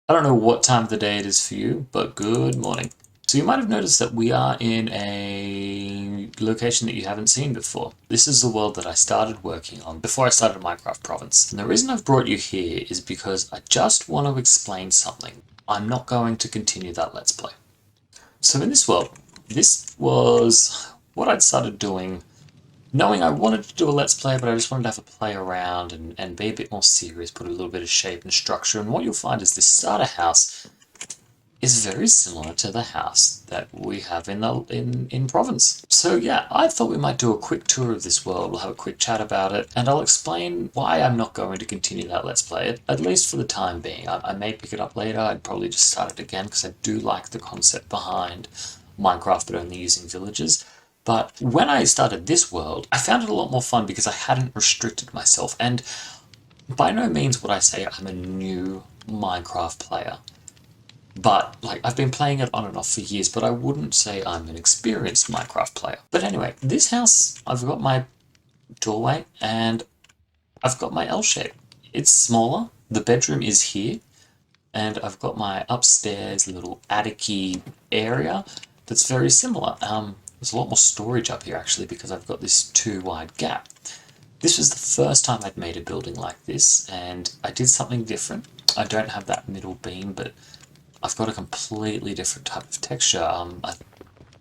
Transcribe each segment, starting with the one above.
I don't know what time of the day it is for you, but good morning. So you might have noticed that we are in a location that you haven't seen before. This is the world that I started working on before I started Minecraft Province. And the reason I've brought you here is because I just want to explain something. I'm not going to continue that Let's Play. So in this world, this was what I'd started doing knowing I wanted to do a Let's Play, but I just wanted to have a play around and be a bit more serious, put a little bit of shape and structure. And what you'll find is this starter house is very similar to the house that we have in Province. So yeah, I thought we might do a quick tour of this world. We'll have a quick chat about it, and I'll explain why I'm not going to continue that Let's Play, at least for the time being. I may pick it up later. I'd probably just start it again because I do like the concept behind Minecraft, but only using villages. But when I started this world, I found it a lot more fun because I hadn't restricted myself. And by no means would I say I'm a new Minecraft player. But, like, I've been playing it on and off for years, but I wouldn't say I'm an experienced Minecraft player. But anyway, this house, I've got my doorway and I've got my L shape. It's smaller. The bedroom is here. And I've got my upstairs little attic-y area that's very similar. There's a lot more storage up here actually because I've got this too wide gap. This was the first time I'd made a building like this, and I did something different. I don't have that middle beam, but I've got a completely different type of texture. I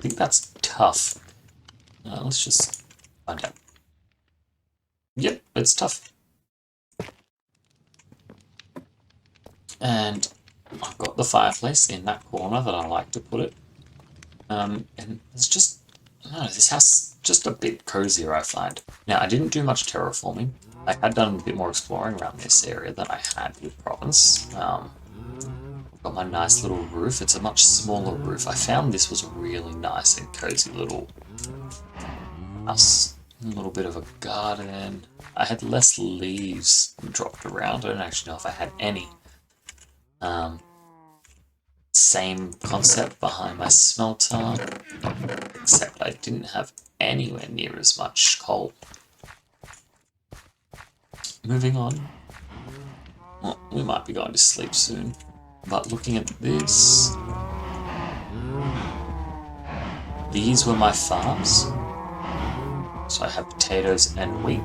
think that's tough. Let's just find out. Yep, it's tough. And I've got the fireplace in that corner that I like to put it. And it's just, I don't know, this house just a bit cozier, I find. Now, I didn't do much terraforming. I had done a bit more exploring around this area than I had with Province. I've got my nice little roof. It's a much smaller roof. I found this was a really nice and cozy little house. A little bit of a garden. I had less leaves dropped around. I don't actually know if I had any. Same concept behind my smelter, except I didn't have anywhere near as much coal. Moving on. Well, we might be going to sleep soon. But looking at this, these were my farms. So I have potatoes and wheat.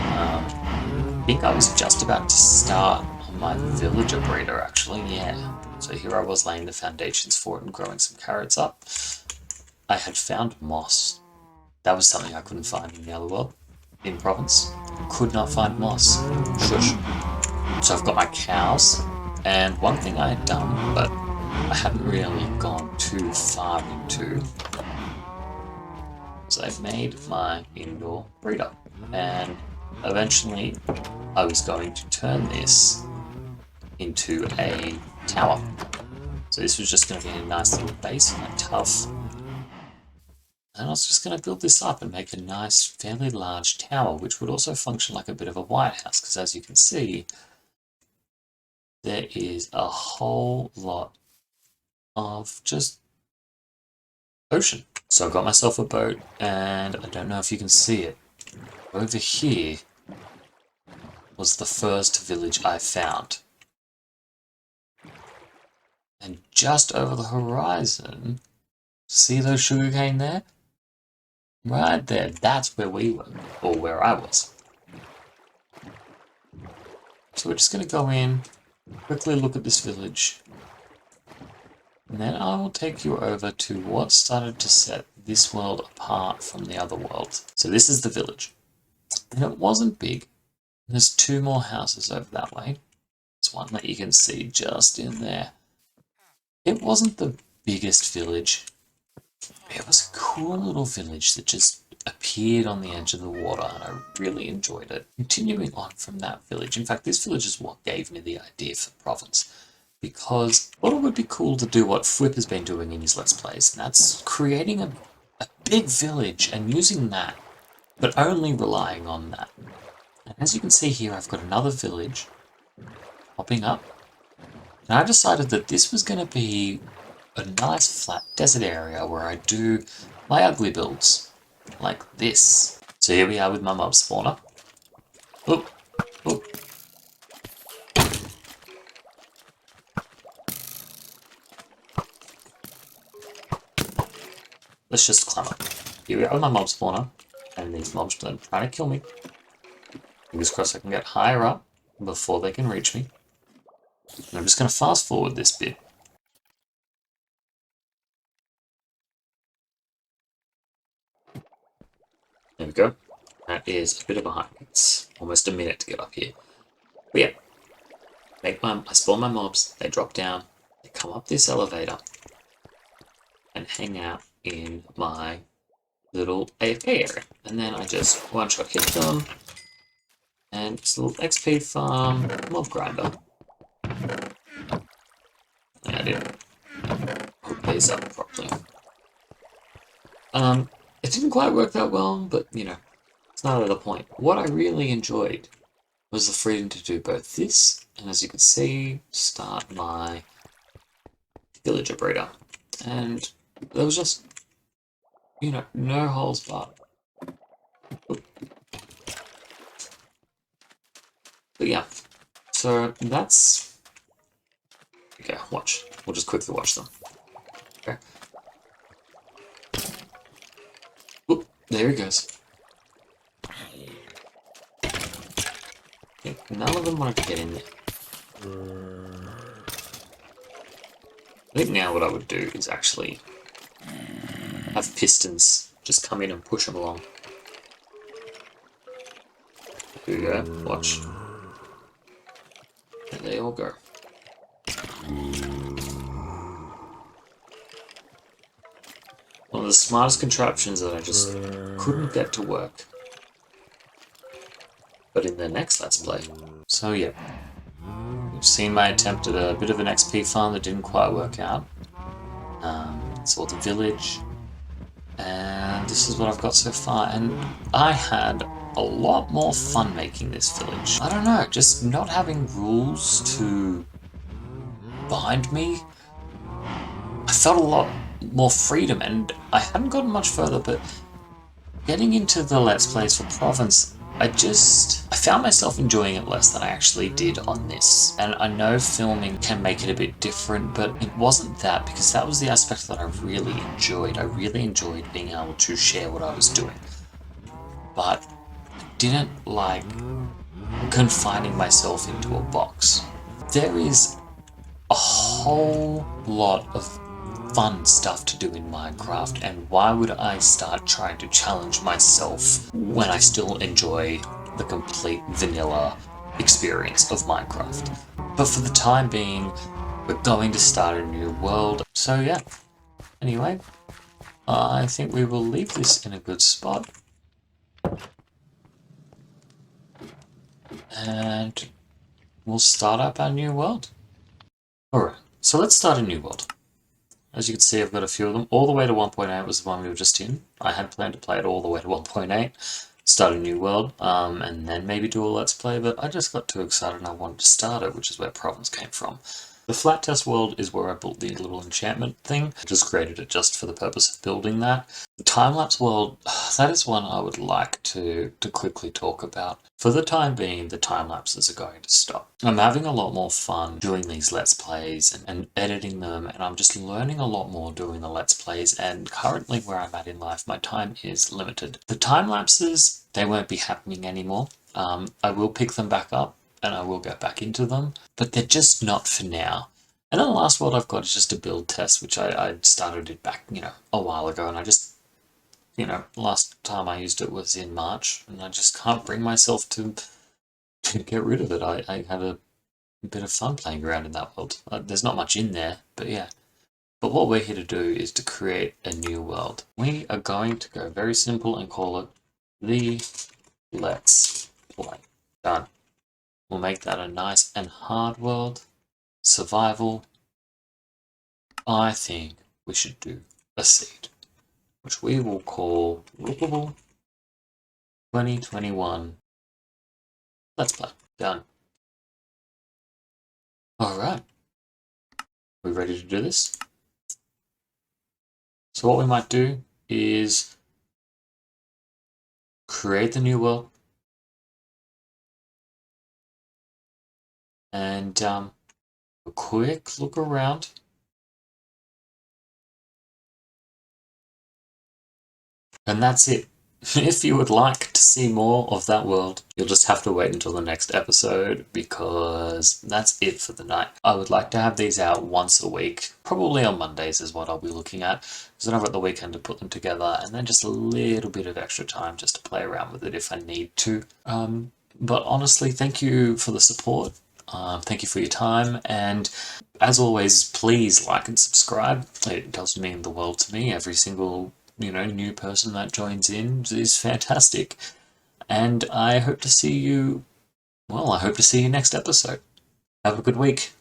I think I was just about to start on my villager breeder actually, yeah. So here I was laying the foundations for it and growing some carrots up. I had found moss. That was something I couldn't find in the other world, in Province. Could not find moss. Shush. So I've got my cows, and one thing I had done, but I hadn't really gone too far into, was I made my indoor breeder. And eventually I was going to turn this into a tower. So this was just going to be a nice little base and a tough. And I was just going to build this up and make a nice, fairly large tower, which would also function like a bit of a White House, because as you can see, there is a whole lot of just ocean. So I got myself a boat, and I don't know if you can see it. Over here was the first village I found. And just over the horizon, see those sugarcane there? Right there, that's where we were, or where I was. So we're just going to go in, quickly look at this village, and then I will take you over to what started to set this world apart from the other worlds. So this is the village, and it wasn't big. There's two more houses over that way. There's one that you can see just in there. It wasn't the biggest village. It was a cool little village that just appeared on the edge of the water, and I really enjoyed it. Continuing on from that village, in fact, this village is what gave me the idea for Province, because I thought it would be cool to do what Flip has been doing in his Let's Plays, and that's creating a big village and using that, but only relying on that. And as you can see here, I've got another village popping up, and I decided that this was going to be a nice flat desert area where I do my ugly builds, like this. So here we are with my mob spawner. Oop, oop. let's just climb up. Here we are with my mob spawner, and these mobs are trying to kill me. Fingers crossed I can get higher up before they can reach me. And I'm just going to fast forward this bit. There we go. That is a bit of a hike. It's almost a minute to get up here. But yeah, I spawn my mobs, they drop down, they come up this elevator, and hang out in my little AFK area. And then I just one-shot hit them, and it's a little XP farm, mob grinder. And I didn't hook these up properly. It didn't quite work that well, but you know, it's not the point. What I really enjoyed was the freedom to do both this, and as you can see, start my villager breeder. And there was just, you know, no holes barred. But yeah, so that's... Okay, watch. We'll just quickly watch them. Okay. Oop, there he goes. Okay, none of them wanted to get in there. I think now what I would do is actually have pistons just come in and push them along. Here we go, watch. And they all go. One of the smartest contraptions that I just couldn't get to work. But in the next Let's Play. So yeah, you've seen my attempt at a bit of an XP farm that didn't quite work out. Saw the village, and this is what I've got so far, and I had a lot more fun making this village. I don't know, just not having rules to bind me. I felt a lot more freedom, and I hadn't gotten much further, but getting into the Let's Plays for Province, I found myself enjoying it less than I actually did on this. And I know filming can make it a bit different, but it wasn't that, because that was the aspect that I really enjoyed. I really enjoyed being able to share what I was doing. But I didn't like confining myself into a box. There is a whole lot of fun stuff to do in Minecraft, and why would I start trying to challenge myself when I still enjoy the complete vanilla experience of Minecraft? But for the time being, we're going to start a new world, so yeah. Anyway, I think we will leave this in a good spot. And we'll start up our new world. Alright, so let's start a new world. As you can see, I've got a few of them. All the way to 1.8 was the one we were just in. I had planned to play it all the way to 1.8, start a new world, and then maybe do a Let's Play, but I just got too excited and I wanted to start it, which is where Province came from. The flat test world is where I built the little enchantment thing. I just created it just for the purpose of building that. The time-lapse world, that is one I would like to quickly talk about. For the time being, the time-lapses are going to stop. I'm having a lot more fun doing these Let's Plays and editing them, and I'm just learning a lot more doing the Let's Plays, and currently where I'm at in life, my time is limited. The time-lapses, they won't be happening anymore. I will pick them back up, and I will get back into them, but they're just not for now. And then the last world I've got is just a build test, which I started it back, you know, a while ago, and I just, you know, last time I used it was in March, and I just can't bring myself to get rid of it. I had a bit of fun playing around in that world. There's not much in there, but yeah. But what we're here to do is to create a new world. We are going to go very simple and call it the Let's Play. Done. We'll make that a nice and hard world. Survival. I think we should do a seed, which we will call Lookable 2021. Let's Play. Done. Alright. We ready to do this? So what we might do is create the new world and a quick look around. And that's it. If you would like to see more of that world, you'll just have to wait until the next episode because that's it for the night. I would like to have these out once a week, probably on Mondays is what I'll be looking at, because then I've got the weekend to put them together and then just a little bit of extra time just to play around with it if I need to. But honestly, thank you for the support. Thank you for your time, and as always, please like and subscribe. It does mean the world to me. Every single new person that joins in is fantastic. And I hope to see you, well, I hope to see you next episode. Have a good week.